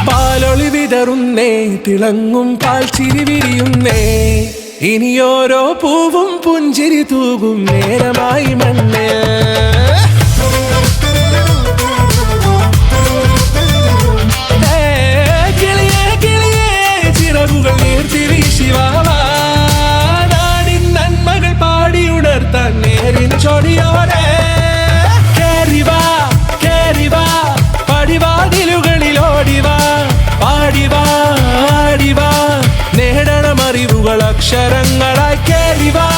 പാലൊളി വിതറുന്നേ, തിളങ്ങും പാൽ ചിരി വിരിയുന്നേ, ഇനിയോരോ പൂവും പുഞ്ചിരി തൂകും നേരമായി മണ്ണേ. കിളിയേ കിളിയേ ചിറകുകൾ നീർത്തിവീശി വാ, നാടിൻ നന്മകൾ പാടിയുണർത്താൻ നേരിൻ ചൊടിയോടെ. കേറിവാ കേറിവാ പടിവാതിലുകളിൽ ഓടിവാ, പാടിവാ ആടിവാ നേടണം അറിവുകൾ അക്ഷരങ്ങളായി. കേറിവാ